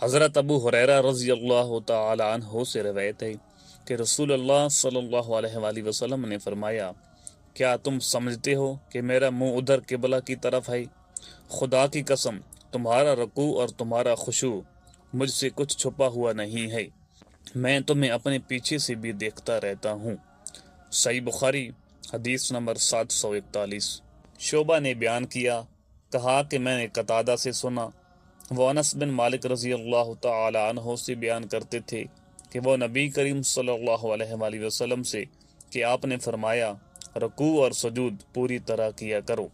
حضرت ابو ہریرہ رضی اللہ تعالی عنہ سے روایت ہے کہ رسول اللہ صلی اللہ علیہ وآلہ وسلم نے فرمایا، کیا تم سمجھتے ہو کہ میرا منہ ادھر قبلہ کی طرف ہے؟ خدا کی قسم، تمہارا رکوع اور تمہارا خشوع مجھ سے کچھ چھپا ہوا نہیں ہے، میں تمہیں اپنے پیچھے سے بھی دیکھتا رہتا ہوں۔ صحیح بخاری حدیث نمبر 741۔ شعبہ نے بیان کیا، کہا کہ میں نے قتادہ سے سنا، وہ انس بن مالک رضی اللہ تعالی عنہ سے بیان کرتے تھے کہ وہ نبی کریم صلی اللہ علیہ وآلہ وسلم سے کہ آپ نے فرمایا، رکوع اور سجود پوری طرح کیا کرو،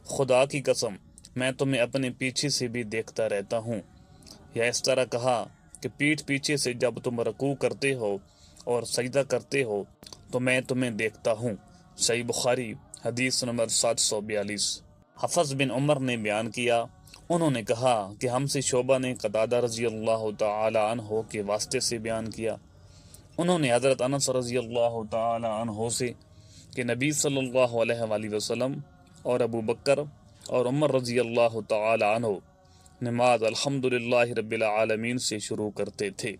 خدا کی قسم میں تمہیں اپنے پیچھے سے بھی دیکھتا رہتا ہوں۔ یا اس طرح کہا کہ پیٹھ پیچھے سے جب تم رکوع کرتے ہو اور سجدہ کرتے ہو تو میں تمہیں دیکھتا ہوں۔ صحیح بخاری حدیث نمبر 742۔ حفص بن عمر نے بیان کیا، انہوں نے کہا کہ ہم سے شعبہ نے قتادہ رضی اللہ تعالی عنہ کے واسطے سے بیان کیا، انہوں نے حضرت انس رضی اللہ تعالی عنہ سے کہ نبی صلی اللہ علیہ وآلہ وسلم اور ابو بکر اور عمر رضی اللہ تعالی عنہ نماز الحمدللہ رب العالمین سے شروع کرتے تھے۔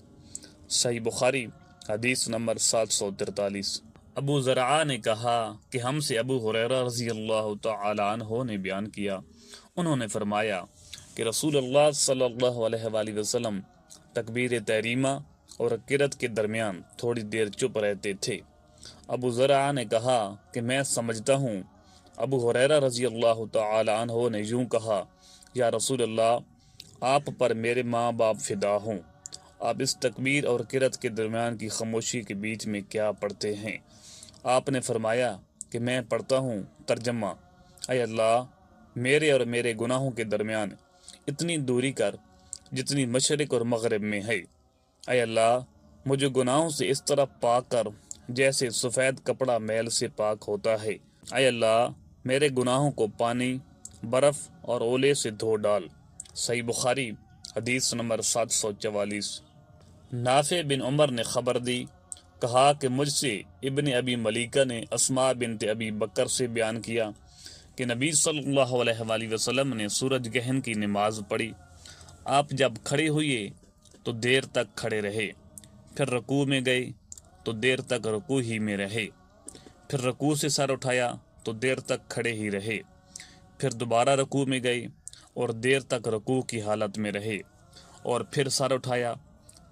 صحیح بخاری حدیث نمبر 743۔ ابو زرعہ نے کہا کہ ہم سے ابو ہریرہ رضی اللہ تعالی عنہ نے بیان کیا، انہوں نے فرمایا کہ رسول اللہ صلی اللہ علیہ وآلہ وسلم تکبیر تحریمہ اور قرأت کے درمیان تھوڑی دیر چپ رہتے تھے۔ ابو زرعہ نے کہا کہ میں سمجھتا ہوں ابو ہریرہ رضی اللہ تعالی عنہ نے یوں کہا، یا رسول اللہ، آپ پر میرے ماں باپ فدا ہوں، آپ اس تکبیر اور قرأت کے درمیان کی خاموشی کے بیچ میں کیا پڑھتے ہیں؟ آپ نے فرمایا کہ میں پڑھتا ہوں، ترجمہ، اے اللہ، میرے اور میرے گناہوں کے درمیان اتنی دوری کر جتنی مشرق اور مغرب میں ہے۔ اے اللہ، مجھے گناہوں سے اس طرح پاک کر جیسے سفید کپڑا میل سے پاک ہوتا ہے۔ اے اللہ، میرے گناہوں کو پانی، برف اور اولے سے دھو ڈال۔ صحیح بخاری حدیث نمبر 744۔ نافع بن عمر نے خبر دی، کہا کہ مجھ سے ابن ابی ملیکہ نے اسماء بنت ابی بکر سے بیان کیا کہ نبی صلی اللہ علیہ وآلہ وسلم نے سورج گہن کی نماز پڑھی، آپ جب کھڑے ہوئے تو دیر تک کھڑے رہے، پھر رکوع میں گئے تو دیر تک رکوع ہی میں رہے، پھر رکوع سے سر اٹھایا تو دیر تک کھڑے ہی رہے، پھر دوبارہ رکوع میں گئے اور دیر تک رکوع کی حالت میں رہے، اور پھر سر اٹھایا،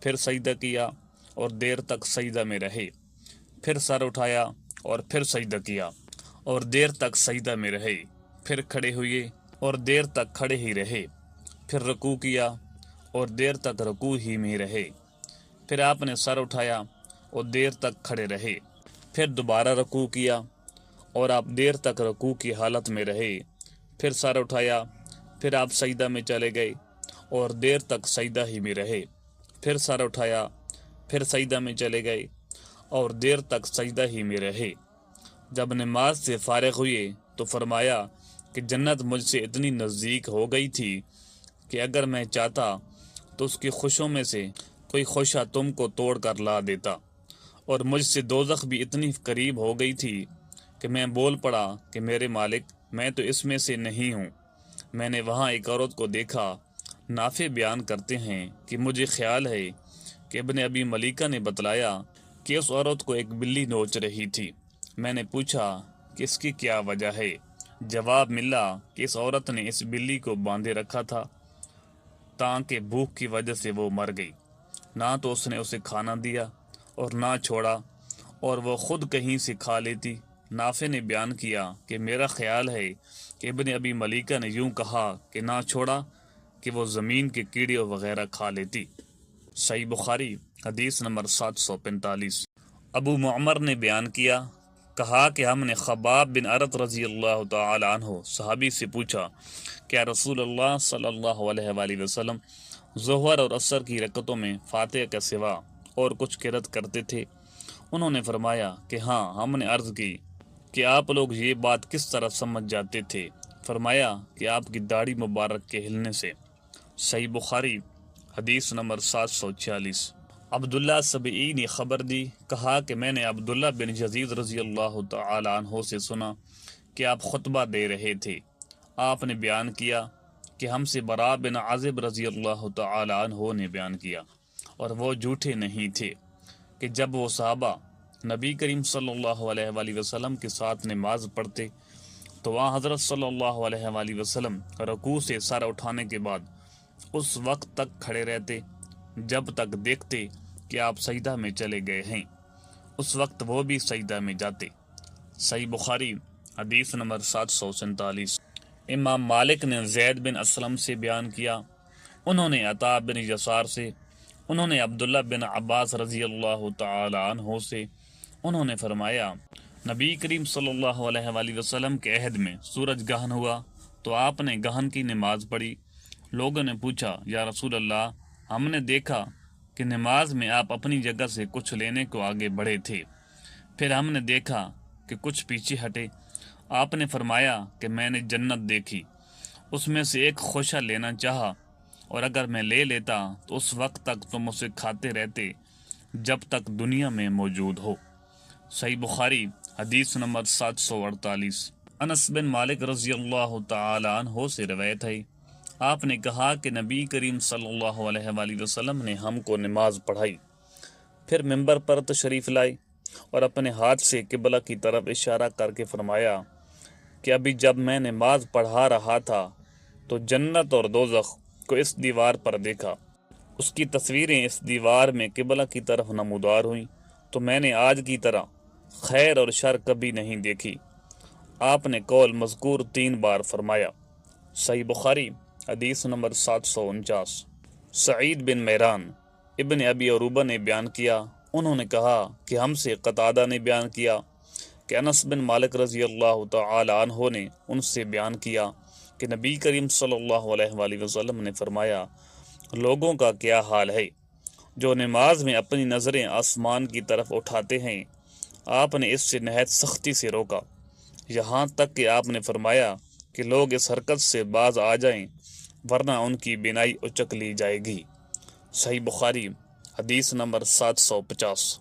پھر سجدہ کیا اور دیر تک سجدہ میں رہے، پھر سر اٹھایا اور پھر سجدہ کیا اور دیر تک سجدہ میں رہے، پھر کھڑے ہوئے اور دیر تک کھڑے ہی رہے، پھر رکوع کیا اور دیر تک رکوع ہی میں رہے، پھر آپ نے سر اٹھایا اور دیر تک کھڑے رہے، پھر دوبارہ رکوع کیا اور آپ دیر تک رکوع کی حالت میں رہے، پھر سر اٹھایا، پھر آپ سجدہ میں چلے گئے اور دیر تک سجدہ ہی میں رہے، پھر سر اٹھایا، پھر سجدہ میں چلے گئے اور دیر تک سجدہ ہی میں رہے۔ جب نماز سے فارغ ہوئے تو فرمایا کہ جنت مجھ سے اتنی نزدیک ہو گئی تھی کہ اگر میں چاہتا تو اس کی خوشوں میں سے کوئی خوشہ تم کو توڑ کر لا دیتا، اور مجھ سے دوزخ بھی اتنی قریب ہو گئی تھی کہ میں بول پڑا کہ میرے مالک، میں تو اس میں سے نہیں ہوں۔ میں نے وہاں ایک عورت کو دیکھا، نافع بیان کرتے ہیں کہ مجھے خیال ہے کہ ابن ابی ملیکہ نے بتلایا کہ اس عورت کو ایک بلی نوچ رہی تھی۔ میں نے پوچھا کہ اس کی کیا وجہ ہے؟ جواب ملا کہ اس عورت نے اس بلی کو باندھے رکھا تھا تاکہ بھوک کی وجہ سے وہ مر گئی، نہ تو اس نے اسے کھانا دیا اور نہ چھوڑا، اور وہ خود کہیں سے کھا لیتی۔ نافع نے بیان کیا کہ میرا خیال ہے کہ ابن ابی ملیکہ نے یوں کہا کہ نہ چھوڑا کہ وہ زمین کے کیڑے وغیرہ کھا لیتی۔ صحیح بخاری حدیث نمبر 745۔ ابو معمر نے بیان کیا، کہا کہ ہم نے خباب بن عرط رضی اللہ تعالی عنہ صحابی سے پوچھا، کیا رسول اللہ صلی اللہ علیہ وآلہ وسلم ظہر اور عصر کی رکعتوں میں فاتحہ کے سوا اور کچھ قرأت کرتے تھے؟ انہوں نے فرمایا کہ ہاں۔ ہم نے عرض کی کہ آپ لوگ یہ بات کس طرح سمجھ جاتے تھے؟ فرمایا کہ آپ کی داڑھی مبارک کے ہلنے سے۔ صحیح بخاری حدیث نمبر 746۔ عبداللہ سبعی نے خبر دی، کہا کہ میں نے عبداللہ بن یزید رضی اللہ تعالی عنہ سے سنا کہ آپ خطبہ دے رہے تھے، آپ نے بیان کیا کہ ہم سے برا بن عازب رضی اللہ تعالی عنہ نے بیان کیا، اور وہ جھوٹے نہیں تھے، کہ جب وہ صحابہ نبی کریم صلی اللہ علیہ وآلہ وسلم کے ساتھ نماز پڑھتے تو وہاں حضرت صلی اللہ علیہ وآلہ وسلم رکوع سے سر اٹھانے کے بعد اس وقت تک کھڑے رہتے جب تک دیکھتے کہ آپ سجدہ میں چلے گئے ہیں، اس وقت وہ بھی سجدہ میں جاتے۔ صحیح بخاری حدیث نمبر 747۔ امام مالک نے زید بن اسلم سے بیان کیا، انہوں نے عطا بن یسار سے، انہوں نے عبداللہ بن عباس رضی اللہ تعالی عنہ سے، انہوں نے فرمایا نبی کریم صلی اللہ علیہ وآلہ وسلم کے عہد میں سورج گہن ہوا تو آپ نے گہن کی نماز پڑھی۔ لوگوں نے پوچھا یا رسول اللہ، ہم نے دیکھا کہ نماز میں آپ اپنی جگہ سے کچھ لینے کو آگے بڑھے تھے، پھر ہم نے دیکھا کہ کچھ پیچھے ہٹے۔ آپ نے فرمایا کہ میں نے جنت دیکھی، اس میں سے ایک خوشہ لینا چاہا، اور اگر میں لے لیتا تو اس وقت تک تم اسے کھاتے رہتے جب تک دنیا میں موجود ہو۔ صحیح بخاری حدیث نمبر 748۔ انس بن مالک رضی اللہ تعالی عنہ سے روایت ہے، آپ نے کہا کہ نبی کریم صلی اللہ علیہ وآلہ وسلم نے ہم کو نماز پڑھائی، پھر ممبر پر تشریف لائے اور اپنے ہاتھ سے قبلہ کی طرف اشارہ کر کے فرمایا کہ ابھی جب میں نماز پڑھا رہا تھا تو جنت اور دوزخ کو اس دیوار پر دیکھا، اس کی تصویریں اس دیوار میں قبلہ کی طرف نمودار ہوئیں، تو میں نے آج کی طرح خیر اور شر کبھی نہیں دیکھی۔ آپ نے قول مذکور 3 بار فرمایا۔ صحیح بخاری حدیث نمبر 749۔ سعید بن میران ابن ابی عروبہ نے بیان کیا، انہوں نے کہا کہ ہم سے قتادہ نے بیان کیا کہ انس بن مالک رضی اللہ تعالی عنہ نے ان سے بیان کیا کہ نبی کریم صلی اللہ علیہ وآلہ وسلم نے فرمایا، لوگوں کا کیا حال ہے جو نماز میں اپنی نظریں آسمان کی طرف اٹھاتے ہیں۔ آپ نے اس سے نہایت سختی سے روکا، یہاں تک کہ آپ نے فرمایا کہ لوگ اس حرکت سے باز آ جائیں ورنہ ان کی بینائی اچک لی جائے گی۔ صحیح بخاری حدیث نمبر 750۔